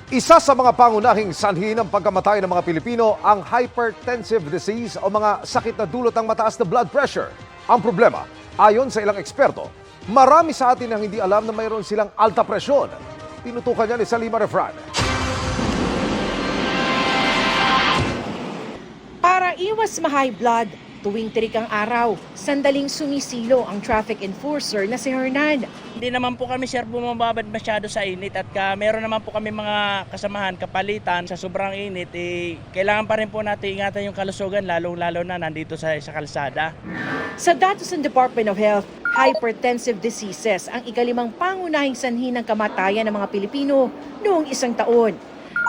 Isa sa mga pangunahing sanhi ng pagkamatay ng mga Pilipino ang hypertensive disease o mga sakit na dulot ng mataas na blood pressure. Ang problema, ayon sa ilang eksperto, marami sa atin ang hindi alam na mayroon silang alta presyon. Tinutukan niya ni Salima Refran. Para iwas ma-high blood, tuwing tirikang araw, sandaling sumisilo ang traffic enforcer na si Hernan. Hindi naman po kami sir bumababad masyado sa init at meron naman po kami mga kasamahan kapalitan sa sobrang init. Kailangan pa rin po natin ingatan yung kalusugan lalo na nandito sa kalsada. Sa datos ng Department of Health, hypertensive diseases ang ikalimang pangunahing sanhi ng kamatayan ng mga Pilipino noong isang taon.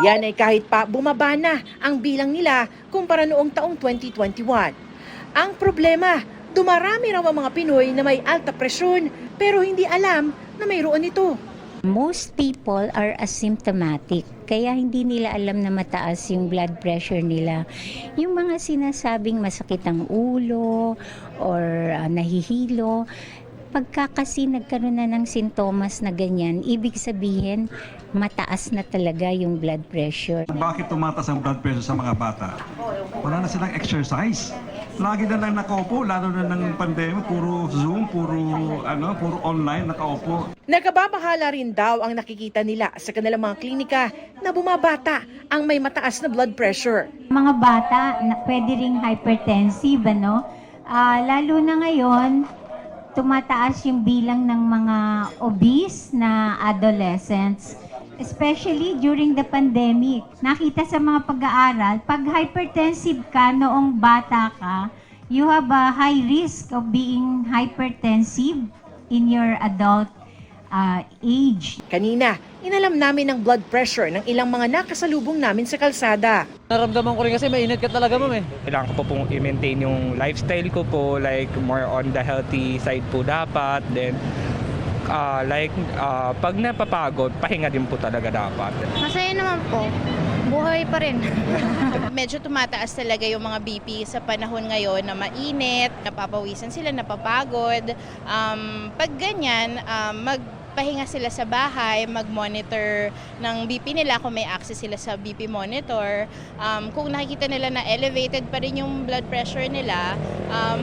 Yan ay kahit pa bumaba na ang bilang nila kumpara noong taong 2021. Ang problema, dumarami raw ang mga Pinoy na may alta presyon pero hindi alam na mayroon ito. Most people are asymptomatic, kaya hindi nila alam na mataas yung blood pressure nila. Yung mga sinasabing masakit ang ulo or nahihilo, pagka kasi nagkaroon na ng sintomas na ganyan, ibig sabihin mataas na talaga yung blood pressure. Bakit tumataas ang blood pressure sa mga bata? Wala na silang exercise. Lagi na lang nakaupo, lalo na ng pandemya, puro Zoom, puro online nakaupo. Nagkababahala rin daw ang nakikita nila sa kanilang mga klinika na bumabata ang may mataas na blood pressure. Mga bata na pwede ring hypertensive, lalo na ngayon, tumataas yung bilang ng mga obese na adolescents. Especially during the pandemic. Nakita sa mga pag-aaral, pag hypertensive ka noong bata ka, you have a high risk of being hypertensive in your adult age. Kanina, inalam namin ang blood pressure ng ilang mga nakasalubong namin sa kalsada. Naramdaman ko rin kasi mainit ka talaga, ma'am. Kailangan ko po pong i-maintain yung lifestyle ko po, like more on the healthy side po dapat. Then, pag napapagod, pahinga din po talaga dapat. Masaya naman po. Buhay pa rin. Medyo tumataas talaga yung mga BP sa panahon ngayon na mainit, napapawisan sila, napapagod. Pag ganyan, magpahinga sila sa bahay, mag-monitor ng BP nila kung may access sila sa BP monitor. Kung nakikita nila na elevated pa rin yung blood pressure nila,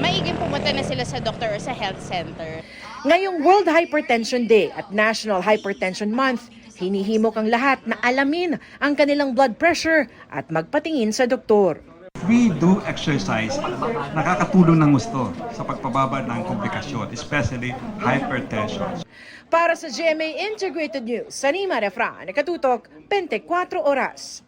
maiging pumunta na sila sa doctor or sa health center. Ngayong World Hypertension Day at National Hypertension Month, hinihimok ang lahat na alamin ang kanilang blood pressure at magpatingin sa doktor. We do exercise, nakakatulong ng gusto sa pagpababa ng komplikasyon, especially hypertension. Para sa GMA Integrated News, Salima Refran, Nakatutok, 24 Oras.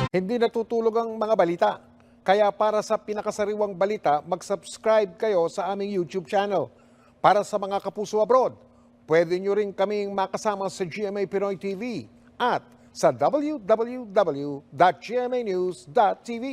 Hindi natutulog ang mga balita. Kaya para sa pinakasariwang balita, mag-subscribe kayo sa aming YouTube channel. Para sa mga kapuso abroad, pwede nyo rin kaming makasama sa GMA Pinoy TV at sa www.gmanews.tv.